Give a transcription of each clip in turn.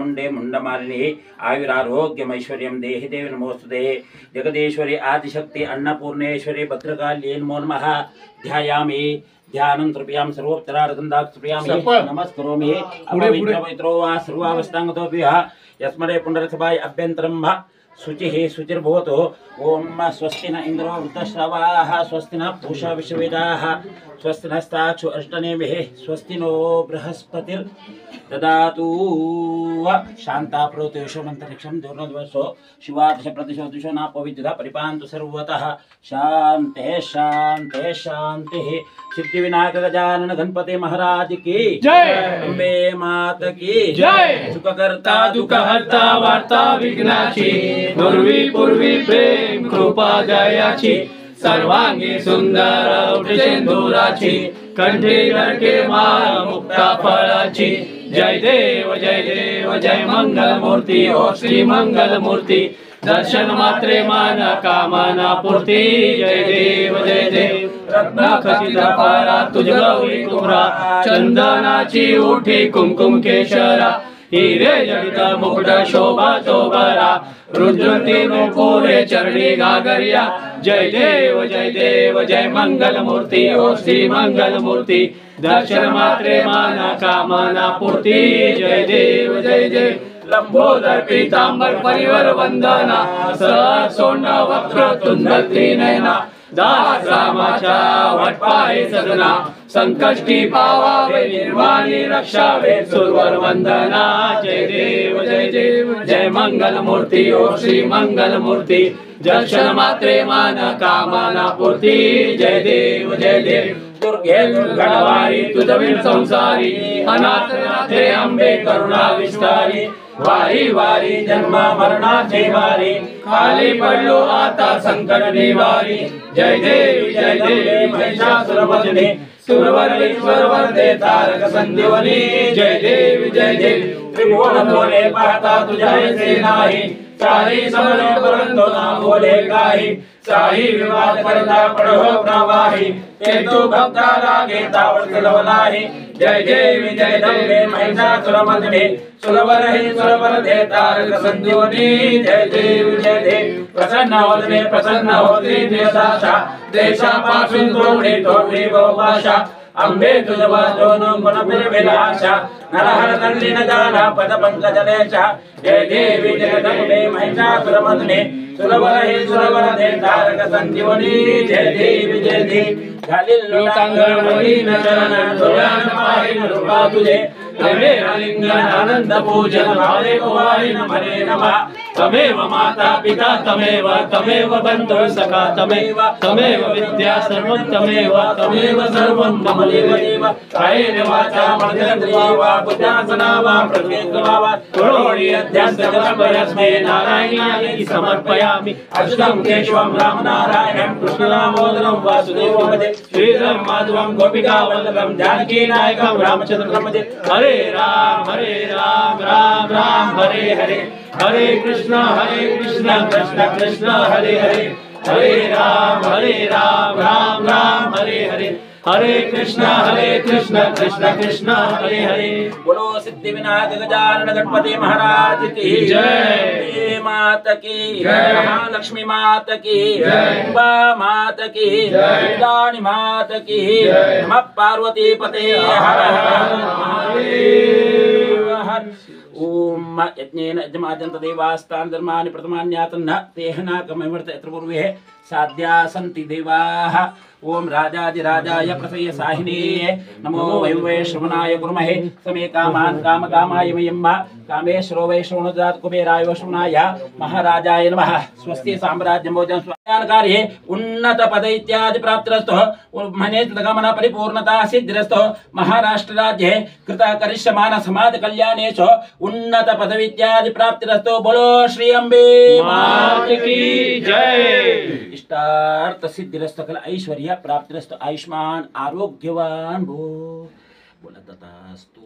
चामुंडे मुंडमालिनी आयुरारोग्यमैश्वर्यं देहि देवी नमोस्तुते। जगदीश्वरी आदिशक्ति अन्नपूर्णेश्वरी भद्रकाल्ये नमो नमः। ध्यायामि ध्यानं तृप्यां सर्वोत्तरार्धन्दाक्षप्यामि नमस्करोमि अपवित्रो वा सर्वावस्थांगतोऽपिह यस्मरे पुण्डरसभाय अभ्यन्तरं शुचिः शुचिर्भवतु। ओम स्वस्ति न इंद्रो वृद्धश्रवाः स्वस्ति न पूषा विश्ववेदाः स्वस्ति नस्ताक्षु अष्टनेमिः स्वस्ति नो बृहस्पतिर् ददातु। शांता प्रोतेषमन्तरिक्षं दुर्नद्वसो शिवादश प्रतिशो दिशो न पवित्रः परिपान्तु सर्वतः शान्तिः शान्तिः शान्तिः। सिद्धिविनायक गजानन गणपति महाराज की जय। अम्बे मात की जय। सुखकर्ता दुःखहर्ता वार्ता विघ्नाची पूर्वी पूर्वी प्रेम कृपा दयाची सर्वांगी सुंदर सिंदुराची कंठी लडके माळ मुक्ता फळाची। जय देव जय मंगल मूर्ती ओ श्री मंगल मूर्ती दर्शन मात्रे मान कामना पूर्ती। जय देव रत्नाखचित पारा तुझ गौरी कुमरा चंदनाची उठी कुमकुम केशरा हिरे जडित मुकुट शोभा तो बरा रुद्रती नुपुरे चरणी गागरिया। जय देव जय मंगल मूर्ती ओ श्री मंगल मूर्ती दर्शन मात्रे माना कामना पूर्ती। जय देव लंबोदर पीतांबर परिवर वंदना सहज सोंड वक्र तुंडत्री नयना दास रामाच्या वटपाये सदना संकष्टी पावावे निर्वाणी रक्षावे सुरवर वंदना। जय देव जय मंगल मूर्ती ओ श्री मंगल मूर्ती दर्शन मात्रे मान कामना पूर्ती। जय देव दुर्गे दुर्गणवारी तुझविण संसारी अनाथ नाथे अंबे करुणा विस्तारी वारी वारी जन्म मरणाची वारी खाली पडलो आता संकट निवारी। जय देव महिषासुरमर्दिनी सुरवर ईश्वर वरदे तारक संजीवनी। जय देव त्रिभुवन बोले पाहता तुझ्या ऐसे नाही सारी समले परंतु ना बोले काही साई विवाद करता पडहो प्रवाही ते तो भक्ताला घेता वळसलव नाही। जय दंबे महिषासुरमर्दिनी सुरवर दे तारक संजीवनी। जय देव प्रसन्न वदने प्रसन्न होती देशाशा देशापासून तोडली बहुभाषा अंबे तुझ वाजोन गुण फिरविलाशा नरहर तल्ली न जाना पद पंकजलेशा। जय देवी जगदंबे महिषासुरमर्दिनी सुरवर दे तारक संजीवनी। जय देवी खालील लोटांगण चरण धुळ्यान पाहिन रूपा तुझे त्वमेव लिंगन आनंद पूजन भावे कुवारी नमरे नमः। तमेव माता पिता तमेव बंधु सखा तमेव विद्या सर्वं तमेव सर्वं ममदेव कायेन वाचा मनसेन्द्रिया वा बुद्ध्यासना वा प्रकृतिर्वा वा करोडि अध्यात्मस्मै नारायणाय समर्पयामि। अच्युतं केशवं रामनारायणं कृष्णदामोदरं वासुदेवं भजे श्रीधरं माधवं गोपिका वल्लभं जानकी नायकं रामचन्द्रं भजे। हरे राम राम राम हरे हरे हरे कृष्ण कृष्ण कृष्ण हरे हरे हरे राम राम राम हरे हरे हरे कृष्ण कृष्ण कृष्ण हरे हरे। बोलो सिद्धिविनायक गजानन गणपति महाराज की जय। मात की जय महालक्ष्मी मात की जय अम्बा मात की जय दानी मात की जय नमः पार्वती पते हर हर महादेव। ओम यज्ञेन यजमाजन्त देवास्तान् धर्माणि प्रथमान्यातन्न तेहना कमवर्त यत्र पूर्वे साध्या सन्ति देवाः। ओम राजाधिराजाय प्रसय साहिने नमो वै श्रवणाय गुरुमहे समे कामान् कामकामाय मयम् कामेश्वरो वै श्रवणजात कुबेराय श्रवणाय महाराजाय नमः। स्वस्ति साम्राज्यं भोजन स्वाध्यायकार्ये उन्नत पद इत्यादि प्राप्तिरस्तु मनेतगमन परिपूर्णता सिद्धिरस्तु। महाराष्ट्र राज्ये कृत करिष्यमान समाज कल्याणेषु उन्नत पदवी इत्यादि प्राप्तिरस्तु। बोलो श्री अम्बे मात की जय। इष्टार्थ सिद्धिरस्तु सकल ऐश्वर्य प्राप्तिरस्तु आयुष्मान आरोग्यवान भो। बोला तथास्तु।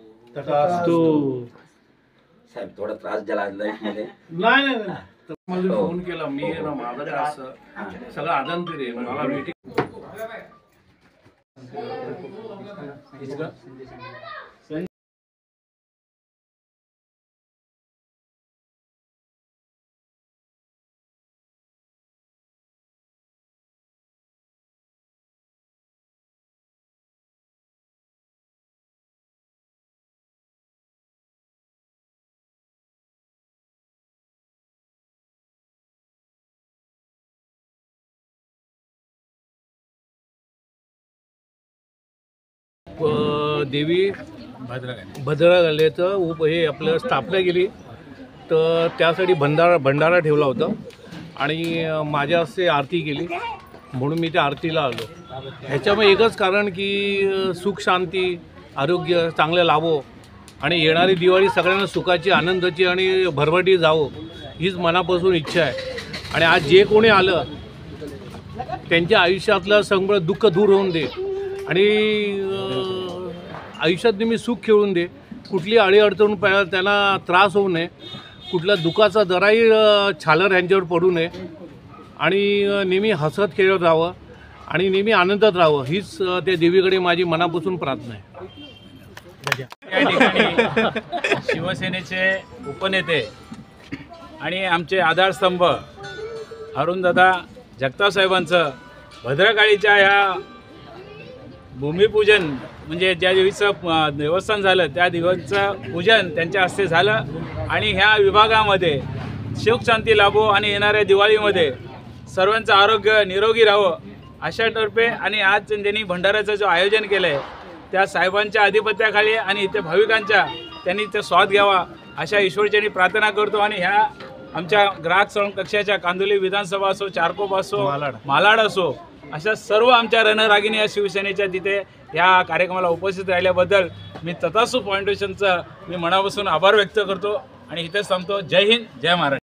साहेब थोडा त्रास झाला लाईफ मध्ये नाही मला फोन केला मी ना माझं असं सगळं आदंती रे मला मीटिंग देवी भद्रकालीचं हे आपलं स्थापना केली, तर त्यासाठी भंडारा ठेवला होता आणि माझ्या हस्ते आरती केली, म्हणून मी त्या आरतीला आलो. ह्याच्यामुळे एकच कारण की सुख शांती आरोग्य चांगलं लाभो आणि येणारी दिवाळी सगळ्यांना सुखाची आनंदाची आणि भरभराटी जावो हीच मनापासून इच्छा आहे. आणि आज जे कोणी आलं त्यांच्या आयुष्यातलं सगळं दुःख दूर होऊन दे आणि आयुष्यात नेहमी सुख खेळून दे. कुठली अडीअडचण त्यांना त्रास होऊ नये, कुठल्या दुःखाचा जराही छालर यांच्यावर पडू नये आणि नेहमी हसत खेळत राहावं आणि नेहमी आनंदात राहावं हीच त्या देवीकडे माझी मनापासून प्रार्थना आहे. या ठिकाणी शिवसेनेचे उपनेते आणि आमचे आधारस्तंभ अरुणदादा जगताप साहेबांचं भद्रकाळीच्या ह्या भूमिपूजन म्हणजे ज्या दिवशीचं देवस्थान झालं त्या दिवसाचं पूजन त्यांच्या हस्ते झालं आणि ह्या विभागामध्ये सुखशांती लाभो आणि येणाऱ्या दिवाळीमध्ये सर्वांचं आरोग्य निरोगी राहावं अशातर्फे आणि आज त्यांनी भंडाऱ्याचं जो आयोजन केलं आहे त्या साहेबांच्या अधिपत्याखाली आणि इथे भाविकांच्या त्यांनी ते स्वाद घ्यावा अशा ईश्वरचरणी प्रार्थना करतो. आणि ह्या आमच्या ग्राहक संरक्षण कक्षाच्या कांदोली विधानसभा असो, चारकोप असो, मालाड असो, अशा सर्व आमच्या रणरागिणी या शिवसेनेच्या तिथे ह्या कार्यक्रमाला उपस्थित राहिल्याबद्दल मी तथास्तु फाउंडेशनचं मी मनापासून आभार व्यक्त करतो आणि इथेच थांबतो. जय हिंद, जय महाराष्ट्र.